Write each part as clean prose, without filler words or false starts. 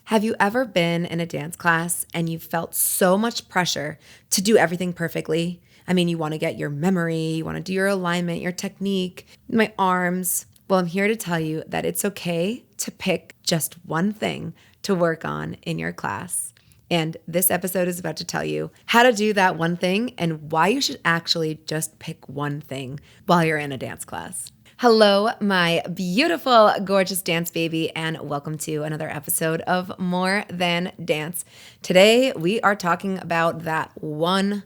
Have you ever been in a dance class and you felt so much pressure to do everything perfectly? I mean, you want to get your memory, you want to do your alignment, your technique, my arms. Well, I'm here to tell you that it's okay to pick just one thing to work on in your class. And this episode is about to tell you how to do that one thing and why you should actually just pick one thing while you're in a dance class. Hello, my beautiful, gorgeous dance baby, and welcome to another episode of More Than Dance. Today, we are talking about that one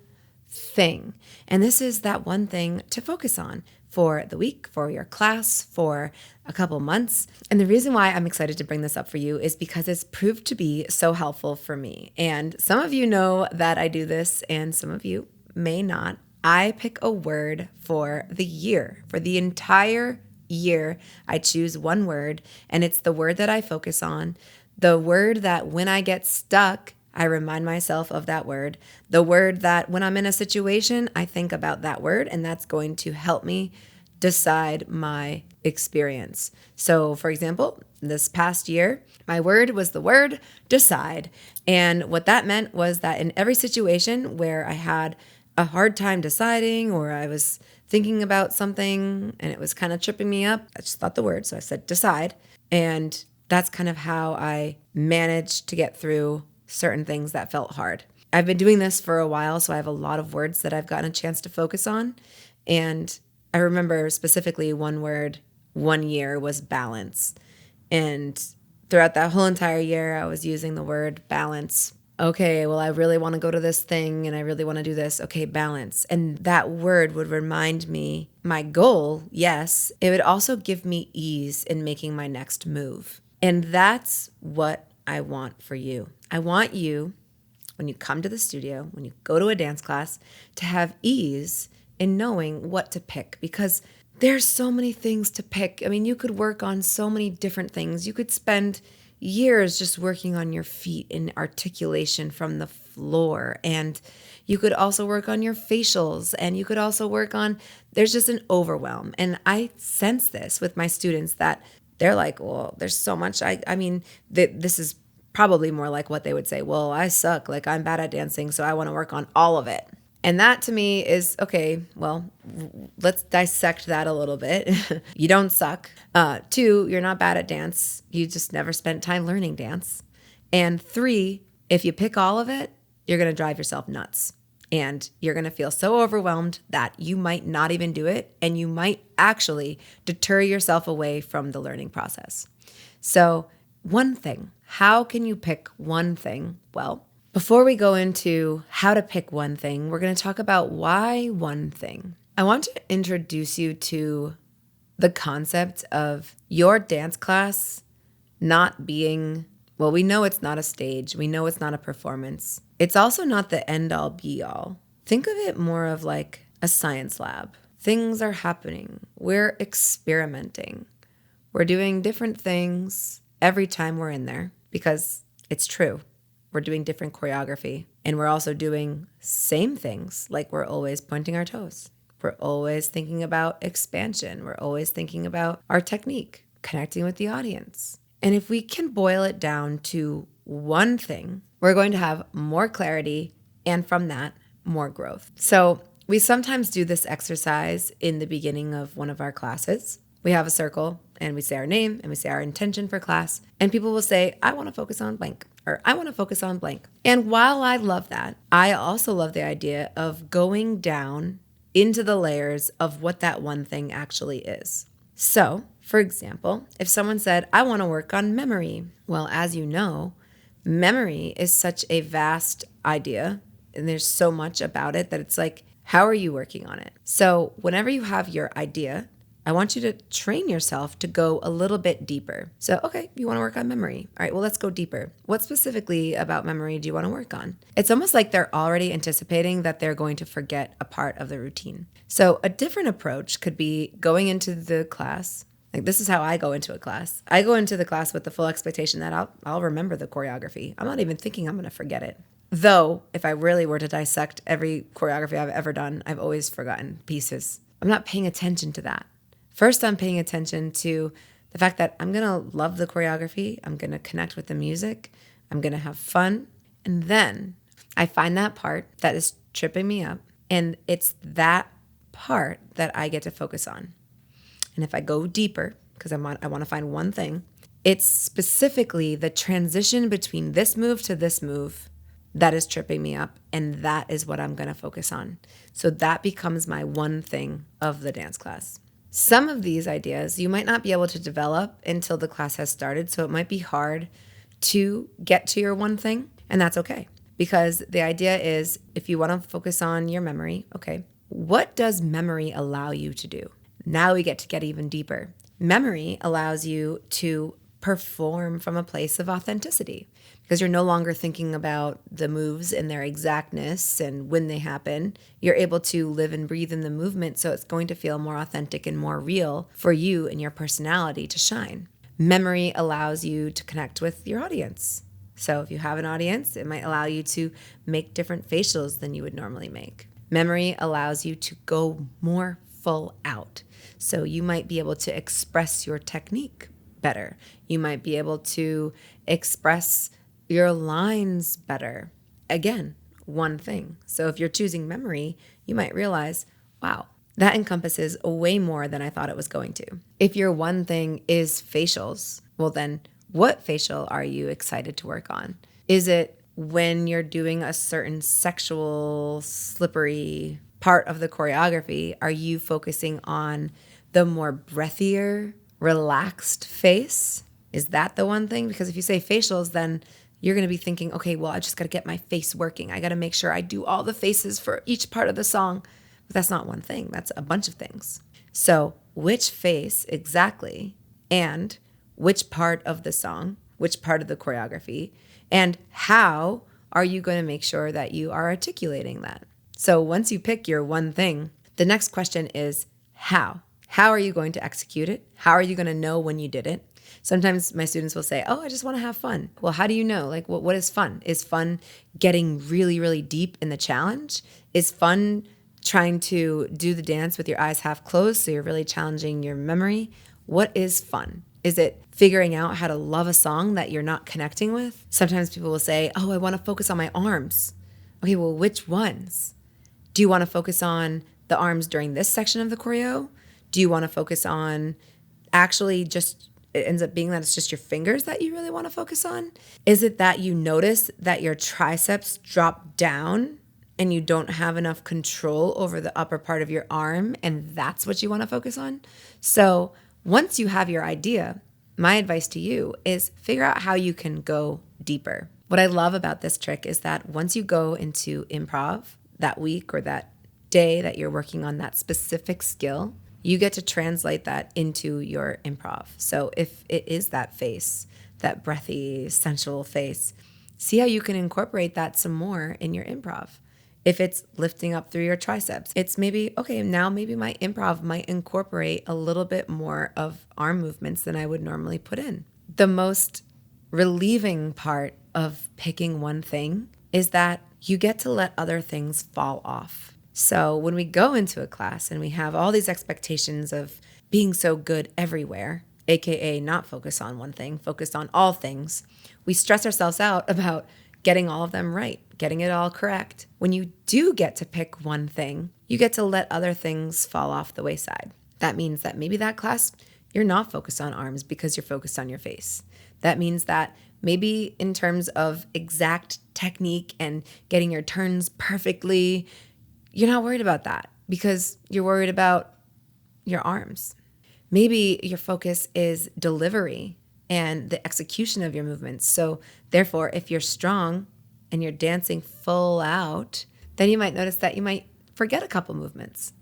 thing. And this is that one thing to focus on for the week, for your class, for a couple months. And the reason why I'm excited to bring this up for you is because it's proved to be so helpful for me. And some of you know that I do this, and some of you may not. I pick a word for the year. For the entire year, I choose one word, and it's the word that I focus on, the word that when I get stuck, I remind myself of that word, the word that when I'm in a situation, I think about that word, and that's going to help me decide my experience. So, for example, this past year, my word was the word decide. And what that meant was that in every situation where I had a hard time deciding or I was thinking about something and it was kind of tripping me up, I just thought the word. So I said decide. And that's kind of how I managed to get through certain things that felt hard. I've been doing this for a while, so I have a lot of words that I've gotten a chance to focus on. And I remember specifically one word, one year was balance. And throughout that whole entire year, I was using the word balance. Okay, well, I really want to go to this thing and I really want to do this. Okay, balance. And that word would remind me my goal, yes. It would also give me ease in making my next move. And that's what I want for you. I want you, when you come to the studio, when you go to a dance class, to have ease in knowing what to pick, because there's so many things to pick. I mean, you could work on so many different things. You could spend years just working on your feet in articulation from the floor. And you could also work on your facials, and you could also work on, there's just an overwhelm. And I sense this with my students that they're like, well, there's so much. I mean, this is probably more like what they would say. Well, I suck. Like, I'm bad at dancing, so I want to work on all of it. And that to me is, okay, well, let's dissect that a little bit. You don't suck. 2, you're not bad at dance. You just never spent time learning dance. And 3, if you pick all of it, you're going to drive yourself nuts. And you're going to feel so overwhelmed that you might not even do it. And you might actually deter yourself away from the learning process. So one thing, how can you pick one thing? Well, before we go into how to pick one thing, we're going to talk about why one thing. I want to introduce you to the concept of your dance class not being, well, we know it's not a stage. We know it's not a performance. It's also not the end all be all. Think of it more of like a science lab. Things are happening. We're experimenting. We're doing different things every time we're in there because it's true. We're doing different choreography, and we're also doing same things, like we're always pointing our toes. We're always thinking about expansion. We're always thinking about our technique, connecting with the audience. And if we can boil it down to one thing, we're going to have more clarity, and from that, more growth. So we sometimes do this exercise in the beginning of one of our classes. We have a circle, and we say our name, and we say our intention for class, and people will say, I want to focus on blank. Or I want to focus on blank. And while I love that, I also love the idea of going down into the layers of what that one thing actually is. So, for example, if someone said, I want to work on memory. Well, as you know, memory is such a vast idea, and there's so much about it that it's like, how are you working on it? So whenever you have your idea, I want you to train yourself to go a little bit deeper. So, okay, you want to work on memory. All right, well, let's go deeper. What specifically about memory do you want to work on? It's almost like they're already anticipating that they're going to forget a part of the routine. So a different approach could be going into the class. Like, this is how I go into a class. I go into the class with the full expectation that I'll remember the choreography. I'm not even thinking I'm going to forget it. Though, if I really were to dissect every choreography I've ever done, I've always forgotten pieces. I'm not paying attention to that. First, I'm paying attention to the fact that I'm going to love the choreography. I'm going to connect with the music. I'm going to have fun. And then I find that part that is tripping me up. And it's that part that I get to focus on. And if I go deeper, because I want to find one thing, it's specifically the transition between this move to this move that is tripping me up. And that is what I'm going to focus on. So that becomes my one thing of the dance class. Some of these ideas you might not be able to develop until the class has started. So it might be hard to get to your one thing. And that's okay. Because the idea is, if you want to focus on your memory, okay, what does memory allow you to do? Now we get to get even deeper. Memory allows you to perform from a place of authenticity because you're no longer thinking about the moves and their exactness and when they happen. You're able to live and breathe in the movement, so it's going to feel more authentic and more real for you and your personality to shine. Memory allows you to connect with your audience. So if you have an audience, it might allow you to make different facials than you would normally make. Memory allows you to go more full out. So you might be able to express your technique better. You might be able to express your lines better. Again, one thing. So if you're choosing memory, you might realize, wow, that encompasses way more than I thought it was going to. If your one thing is facials, well then, what facial are you excited to work on? Is it when you're doing a certain sexual, slippery part of the choreography? Are you focusing on the more breathier, relaxed face? Is that the one thing? Because if you say facials, then you're going to be thinking, okay, well, I just got to get my face working. I got to make sure I do all the faces for each part of the song. But that's not one thing. That's a bunch of things. So which face exactly, and which part of the song, which part of the choreography, and how are you going to make sure that you are articulating that? So once you pick your one thing, the next question is how? How are you going to execute it? How are you going to know when you did it? Sometimes my students will say, oh, I just want to have fun. Well, how do you know? Like, what is fun? Is fun getting really, really deep in the challenge? Is fun trying to do the dance with your eyes half closed so you're really challenging your memory? What is fun? Is it figuring out how to love a song that you're not connecting with? Sometimes people will say, oh, I want to focus on my arms. Okay, well, which ones? Do you want to focus on the arms during this section of the choreo? Do you want to focus on actually just, it ends up being that it's just your fingers that you really want to focus on? Is it that you notice that your triceps drop down and you don't have enough control over the upper part of your arm and that's what you want to focus on? So once you have your idea, my advice to you is figure out how you can go deeper. What I love about this trick is that once you go into improv that week or that day that you're working on that specific skill, you get to translate that into your improv. So if it is that face, that breathy, sensual face, see how you can incorporate that some more in your improv. If it's lifting up through your triceps, it's maybe, okay, now maybe my improv might incorporate a little bit more of arm movements than I would normally put in. The most relieving part of picking one thing is that you get to let other things fall off. So when we go into a class and we have all these expectations of being so good everywhere, aka not focus on one thing, focus on all things, we stress ourselves out about getting all of them right, getting it all correct. When you do get to pick one thing, you get to let other things fall off the wayside. That means that maybe that class, you're not focused on arms because you're focused on your face. That means that maybe in terms of exact technique and getting your turns perfectly, you're not worried about that because you're worried about your arms. Maybe your focus is delivery and the execution of your movements. So therefore, if you're strong and you're dancing full out, then you might notice that you might forget a couple movements.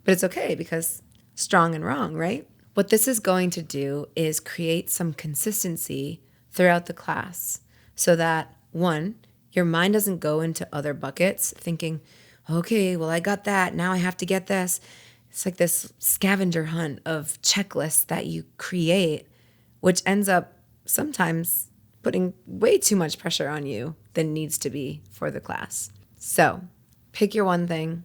But it's okay because strong and wrong, right? What this is going to do is create some consistency throughout the class so that, one, your mind doesn't go into other buckets thinking, okay, well, I got that. Now I have to get this. It's like this scavenger hunt of checklists that you create, which ends up sometimes putting way too much pressure on you than needs to be for the class. So pick your one thing,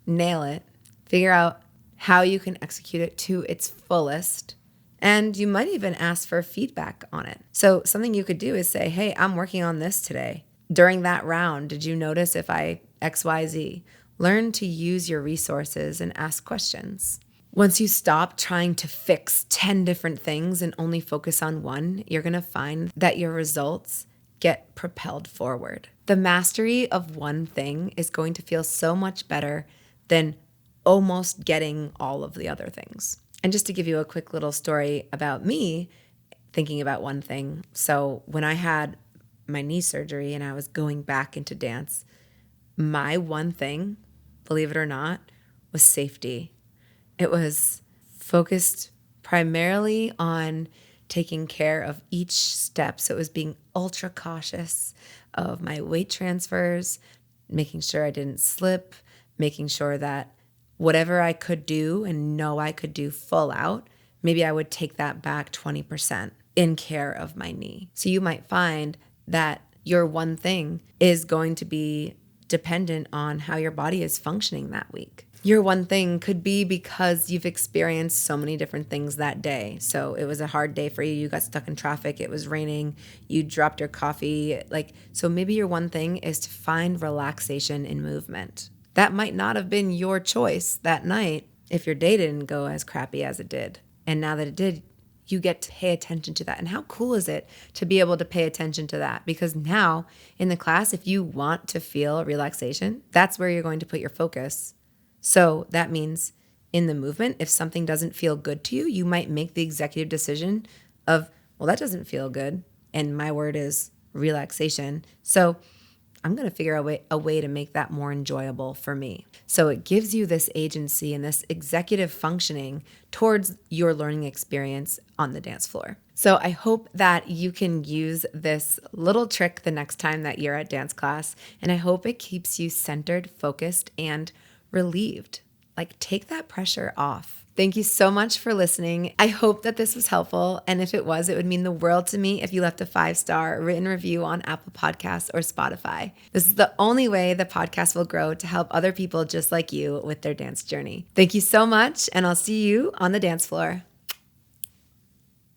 nail it, figure out how you can execute it to its fullest, And you might even ask for feedback on it. So something you could do is say, hey, I'm working on this today. During that round, did you notice if I XYZ? Learn to use your resources and ask questions. Once you stop trying to fix 10 different things and only focus on one, you're going to find that your results get propelled forward. The mastery of one thing is going to feel so much better than almost getting all of the other things. And just to give you a quick little story about me thinking about one thing. So when I had my knee surgery and I was going back into dance, my one thing, believe it or not, was safety. It was focused primarily on taking care of each step. So it was being ultra cautious of my weight transfers, making sure I didn't slip, making sure that whatever I could do and know I could do full out, maybe I would take that back 20% in care of my knee. So you might find that your one thing is going to be dependent on how your body is functioning that week. Your one thing could be because you've experienced so many different things that day. So it was a hard day for you. You got stuck in traffic. It was raining. You dropped your coffee. So maybe your one thing is to find relaxation in movement. That might not have been your choice that night if your day didn't go as crappy as it did. And now that it did, you get to pay attention to that. And how cool is it to be able to pay attention to that? Because now in the class, if you want to feel relaxation, that's where you're going to put your focus. So that means in the movement, if something doesn't feel good to you, you might make the executive decision of, well, that doesn't feel good. And my word is relaxation. So I'm going to figure out a way to make that more enjoyable for me. So it gives you this agency and this executive functioning towards your learning experience on the dance floor. So I hope that you can use this little trick the next time that you're at dance class. And I hope it keeps you centered, focused, and relieved. Take that pressure off. Thank you so much for listening. I hope that this was helpful. And if it was, it would mean the world to me if you left a 5-star written review on Apple Podcasts or Spotify. This is the only way the podcast will grow to help other people just like you with their dance journey. Thank you so much, and I'll see you on the dance floor.